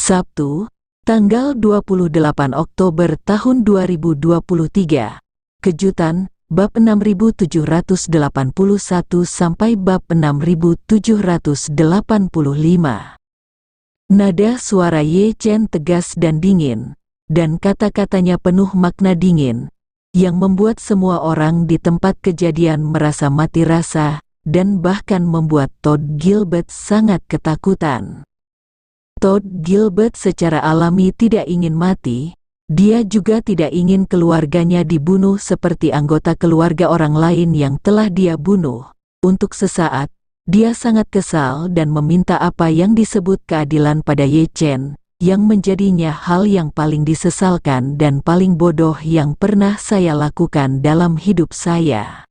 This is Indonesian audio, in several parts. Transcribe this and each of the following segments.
Sabtu, tanggal 28 Oktober tahun 2023. Kejutan, bab 6781 sampai bab 6785. Nada suara Ye Chen tegas dan dingin, dan kata-katanya penuh makna dingin, yang membuat semua orang di tempat kejadian merasa mati rasa, dan bahkan membuat Todd Gilbert sangat ketakutan. Todd Gilbert secara alami tidak ingin mati, dia juga tidak ingin keluarganya dibunuh seperti anggota keluarga orang lain yang telah dia bunuh. Untuk sesaat, dia sangat kesal dan meminta apa yang disebut keadilan pada Ye Chen, yang menjadinya hal yang paling disesalkan dan paling bodoh yang pernah saya lakukan dalam hidup saya.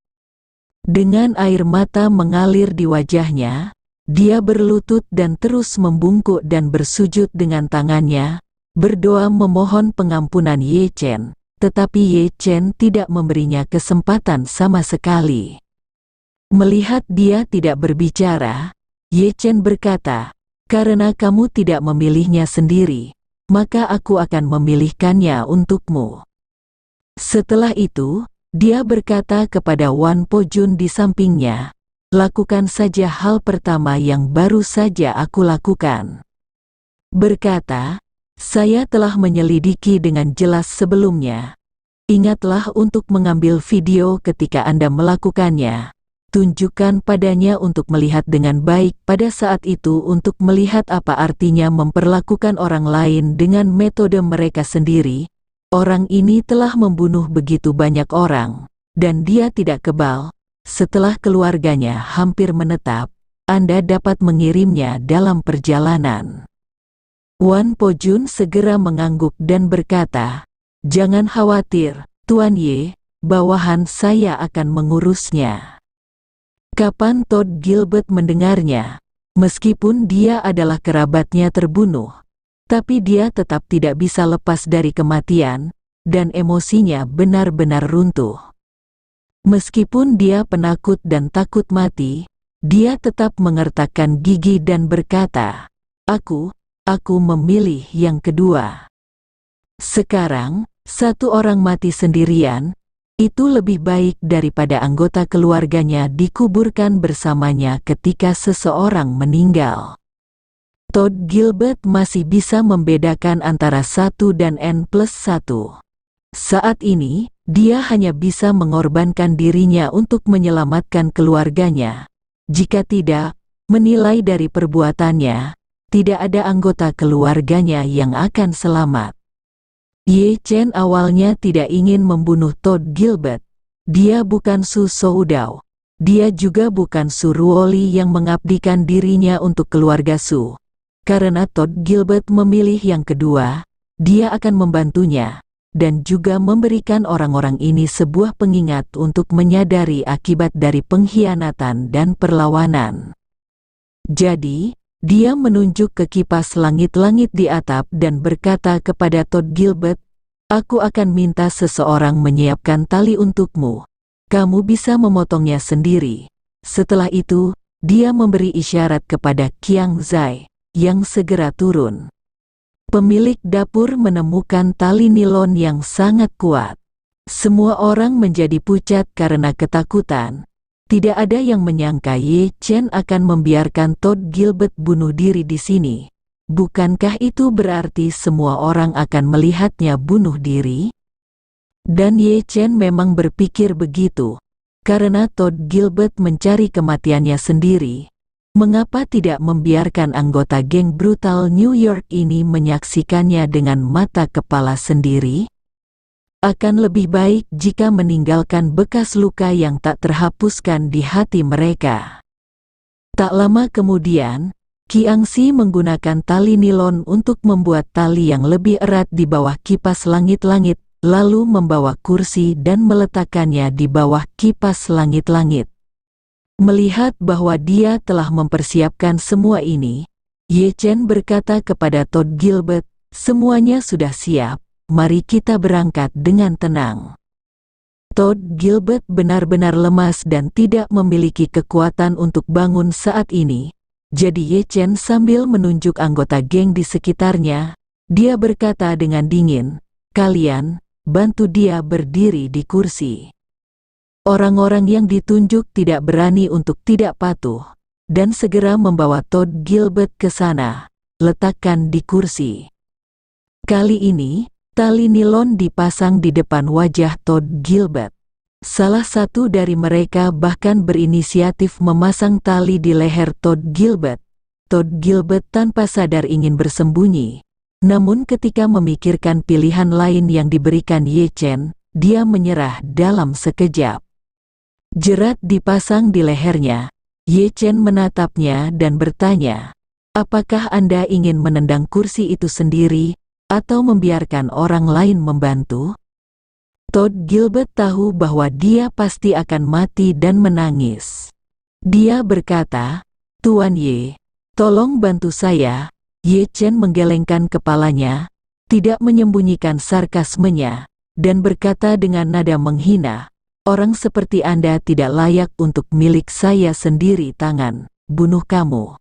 Dengan air mata mengalir di wajahnya, dia berlutut dan terus membungkuk dan bersujud dengan tangannya, berdoa memohon pengampunan Ye Chen, tetapi Ye Chen tidak memberinya kesempatan sama sekali. Melihat dia tidak berbicara, Ye Chen berkata, "Karena kamu tidak memilihnya sendiri, maka aku akan memilihkannya untukmu." Setelah itu, dia berkata kepada Wan Po Jun di sampingnya, "Lakukan saja hal pertama yang baru saja aku lakukan." Berkata, "Saya telah menyelidiki dengan jelas sebelumnya. Ingatlah untuk mengambil video ketika Anda melakukannya. Tunjukkan padanya untuk melihat dengan baik pada saat itu untuk melihat apa artinya memperlakukan orang lain dengan metode mereka sendiri. Orang ini telah membunuh begitu banyak orang, dan dia tidak kebal. Setelah keluarganya hampir menetap, Anda dapat mengirimnya dalam perjalanan." Wan Po Jun segera mengangguk dan berkata, "Jangan khawatir, Tuan Ye, bawahan saya akan mengurusnya." Kapan Todd Gilbert mendengarnya, meskipun dia adalah kerabatnya terbunuh, tapi dia tetap tidak bisa lepas dari kematian, dan emosinya benar-benar runtuh. Meskipun dia penakut dan takut mati, dia tetap mengertakkan gigi dan berkata, Aku memilih yang kedua. Sekarang, satu orang mati sendirian, itu lebih baik daripada anggota keluarganya dikuburkan bersamanya ketika seseorang meninggal." Todd Gilbert masih bisa membedakan antara 1 dan N+1. Saat ini, dia hanya bisa mengorbankan dirinya untuk menyelamatkan keluarganya. Jika tidak, menilai dari perbuatannya, tidak ada anggota keluarganya yang akan selamat. Ye Chen awalnya tidak ingin membunuh Todd Gilbert. Dia bukan Su Soudao. Dia juga bukan Su Ruoli yang mengabdikan dirinya untuk keluarga Su. Karena Todd Gilbert memilih yang kedua, dia akan membantunya, dan juga memberikan orang-orang ini sebuah pengingat untuk menyadari akibat dari pengkhianatan dan perlawanan. Jadi, dia menunjuk ke kipas langit-langit di atap dan berkata kepada Todd Gilbert, "Aku akan minta seseorang menyiapkan tali untukmu. Kamu bisa memotongnya sendiri." Setelah itu, dia memberi isyarat kepada Qiang Zai, yang segera turun. Pemilik dapur menemukan tali nilon yang sangat kuat. Semua orang menjadi pucat karena ketakutan. Tidak ada yang menyangka Ye Chen akan membiarkan Todd Gilbert bunuh diri di sini. Bukankah itu berarti semua orang akan melihatnya bunuh diri? Dan Ye Chen memang berpikir begitu. Karena Todd Gilbert mencari kematiannya sendiri, mengapa tidak membiarkan anggota geng brutal New York ini menyaksikannya dengan mata kepala sendiri? Akan lebih baik jika meninggalkan bekas luka yang tak terhapuskan di hati mereka. Tak lama kemudian, Qiang Si menggunakan tali nilon untuk membuat tali yang lebih erat di bawah kipas langit-langit, lalu membawa kursi dan meletakkannya di bawah kipas langit-langit. Melihat bahwa dia telah mempersiapkan semua ini, Ye Chen berkata kepada Todd Gilbert, "Semuanya sudah siap. Mari kita berangkat dengan tenang." Todd Gilbert benar-benar lemas dan tidak memiliki kekuatan untuk bangun saat ini. Jadi Ye Chen sambil menunjuk anggota geng di sekitarnya, dia berkata dengan dingin, "Kalian, bantu dia berdiri di kursi." Orang-orang yang ditunjuk tidak berani untuk tidak patuh, dan segera membawa Todd Gilbert ke sana, letakkan di kursi. Kali ini, tali nilon dipasang di depan wajah Todd Gilbert. Salah satu dari mereka bahkan berinisiatif memasang tali di leher Todd Gilbert. Todd Gilbert tanpa sadar ingin bersembunyi. Namun ketika memikirkan pilihan lain yang diberikan Ye Chen, dia menyerah dalam sekejap. Jerat dipasang di lehernya. Ye Chen menatapnya dan bertanya, "Apakah Anda ingin menendang kursi itu sendiri, atau membiarkan orang lain membantu?" Todd Gilbert tahu bahwa dia pasti akan mati dan menangis. Dia berkata, "Tuan Ye, tolong bantu saya." Ye Chen menggelengkan kepalanya, tidak menyembunyikan sarkasmenya, dan berkata dengan nada menghina, "Orang seperti Anda tidak layak untuk milik saya sendiri. Tangan, bunuh kamu."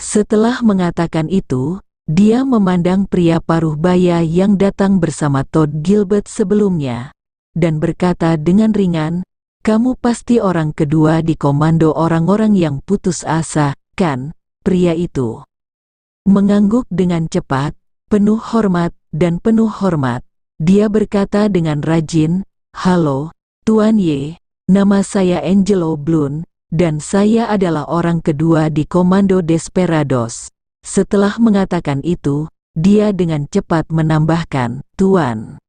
Setelah mengatakan itu, dia memandang pria paruh baya yang datang bersama Todd Gilbert sebelumnya, dan berkata dengan ringan, "Kamu pasti orang kedua di komando orang-orang yang putus asa, kan?" Pria itu mengangguk dengan cepat, penuh hormat, dan penuh hormat. Dia berkata dengan rajin, "Halo, Tuan Ye, nama saya Angelo Bloom, dan saya adalah orang kedua di Komando Desperados." Setelah mengatakan itu, dia dengan cepat menambahkan, "Tuan.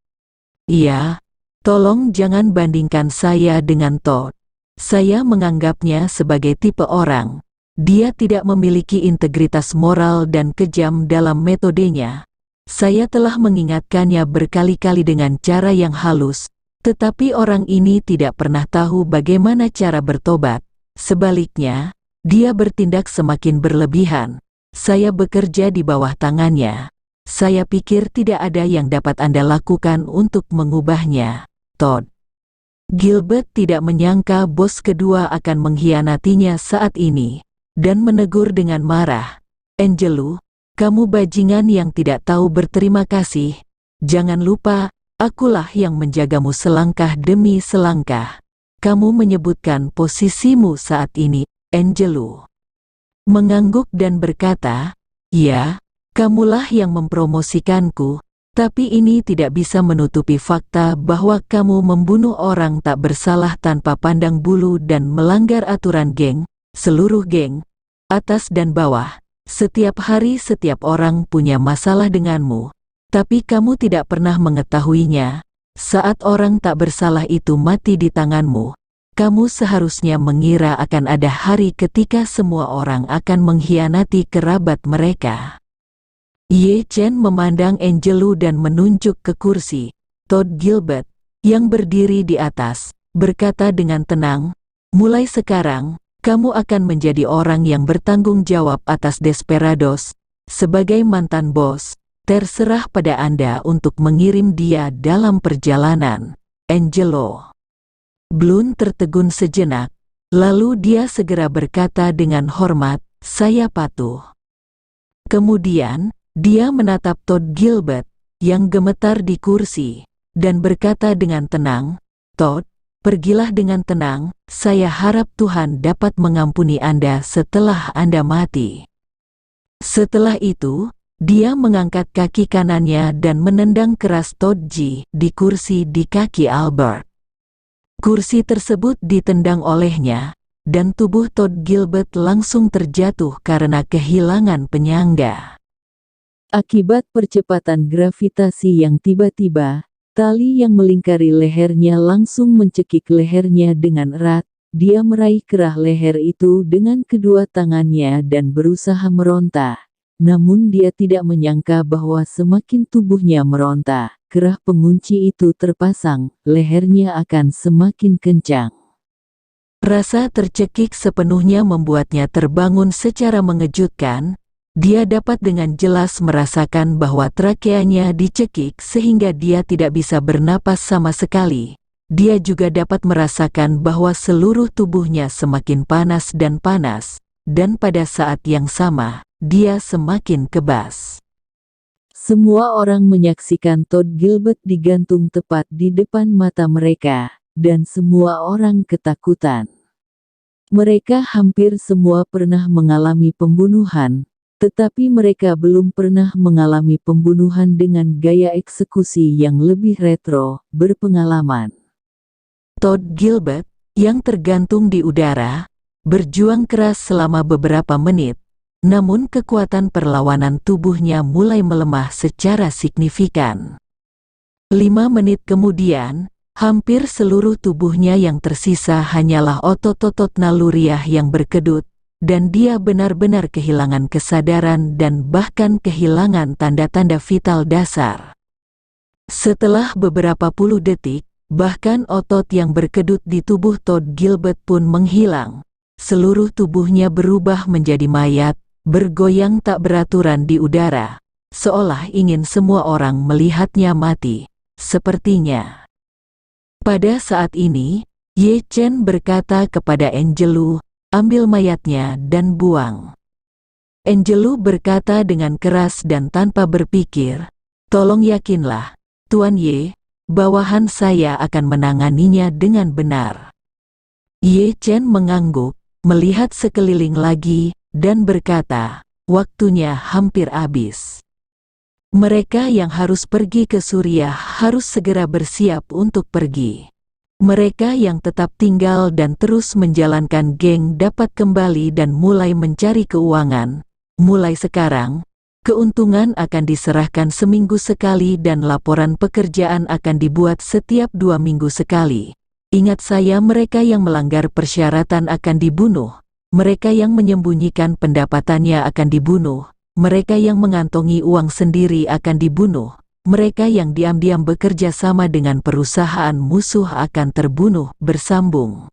Iya, tolong jangan bandingkan saya dengan Todd. Saya menganggapnya sebagai tipe orang. Dia tidak memiliki integritas moral dan kejam dalam metodenya. Saya telah mengingatkannya berkali-kali dengan cara yang halus, tetapi orang ini tidak pernah tahu bagaimana cara bertobat. Sebaliknya, dia bertindak semakin berlebihan. Saya bekerja di bawah tangannya. Saya pikir tidak ada yang dapat Anda lakukan untuk mengubahnya, Todd." Gilbert tidak menyangka bos kedua akan mengkhianatinya saat ini, dan menegur dengan marah, "Angelo, kamu bajingan yang tidak tahu berterima kasih. Jangan lupa, akulah yang menjagamu selangkah demi selangkah. Kamu menyebutkan posisimu saat ini, Angelo." Mengangguk dan berkata, "Ya, kamulah yang mempromosikanku, tapi ini tidak bisa menutupi fakta bahwa kamu membunuh orang tak bersalah tanpa pandang bulu dan melanggar aturan geng, seluruh geng, atas dan bawah. Setiap hari setiap orang punya masalah denganmu, tapi kamu tidak pernah mengetahuinya. Saat orang tak bersalah itu mati di tanganmu, kamu seharusnya mengira akan ada hari ketika semua orang akan mengkhianati kerabat mereka." Ye Chen memandang Angelo dan menunjuk ke kursi. Todd Gilbert, yang berdiri di atas, berkata dengan tenang, "Mulai sekarang, kamu akan menjadi orang yang bertanggung jawab atas Desperados. Sebagai mantan bos, terserah pada Anda untuk mengirim dia dalam perjalanan, Angelo." Bloom tertegun sejenak, lalu dia segera berkata dengan hormat, "Saya patuh." Kemudian, dia menatap Todd Gilbert, yang gemetar di kursi, dan berkata dengan tenang, "Todd, pergilah dengan tenang, saya harap Tuhan dapat mengampuni Anda setelah Anda mati." Setelah itu, dia mengangkat kaki kanannya dan menendang keras Todd G di kursi di kaki Albert. Kursi tersebut ditendang olehnya, dan tubuh Todd Gilbert langsung terjatuh karena kehilangan penyangga. Akibat percepatan gravitasi yang tiba-tiba, tali yang melingkari lehernya langsung mencekik lehernya dengan erat. Dia meraih kerah leher itu dengan kedua tangannya dan berusaha meronta. Namun dia tidak menyangka bahwa semakin tubuhnya meronta, kerah pengunci itu terpasang, lehernya akan semakin kencang. Rasa tercekik sepenuhnya membuatnya terbangun secara mengejutkan. Dia dapat dengan jelas merasakan bahwa trakeanya dicekik sehingga dia tidak bisa bernapas sama sekali. Dia juga dapat merasakan bahwa seluruh tubuhnya semakin panas dan panas. dan pada saat yang sama, dia semakin kebas. Semua orang menyaksikan Todd Gilbert digantung tepat di depan mata mereka, dan semua orang ketakutan. Mereka hampir semua pernah mengalami pembunuhan, tetapi mereka belum pernah mengalami pembunuhan dengan gaya eksekusi yang lebih retro, berpengalaman. Todd Gilbert, yang tergantung di udara, berjuang keras selama beberapa menit, namun kekuatan perlawanan tubuhnya mulai melemah secara signifikan. 5 menit kemudian, hampir seluruh tubuhnya yang tersisa hanyalah otot-otot naluriah yang berkedut, dan dia benar-benar kehilangan kesadaran dan bahkan kehilangan tanda-tanda vital dasar. Setelah beberapa puluh detik, bahkan otot yang berkedut di tubuh Todd Gilbert pun menghilang. Seluruh tubuhnya berubah menjadi mayat, bergoyang tak beraturan di udara, seolah ingin semua orang melihatnya mati. Sepertinya. Pada saat ini, Ye Chen berkata kepada Angelo, "Ambil mayatnya dan buang." Angelo berkata dengan keras dan tanpa berpikir, "Tolong yakinlah, Tuan Ye, bawahan saya akan menanganinya dengan benar." Ye Chen mengangguk, melihat sekeliling lagi, dan berkata, "Waktunya hampir habis. Mereka yang harus pergi ke Suriah harus segera bersiap untuk pergi. Mereka yang tetap tinggal dan terus menjalankan geng dapat kembali dan mulai mencari keuangan. Mulai sekarang, keuntungan akan diserahkan seminggu sekali dan laporan pekerjaan akan dibuat setiap 2 minggu sekali. Ingat saya, mereka yang melanggar persyaratan akan dibunuh. Mereka yang menyembunyikan pendapatannya akan dibunuh. Mereka yang mengantongi uang sendiri akan dibunuh. Mereka yang diam-diam bekerja sama dengan perusahaan musuh akan terbunuh." Bersambung.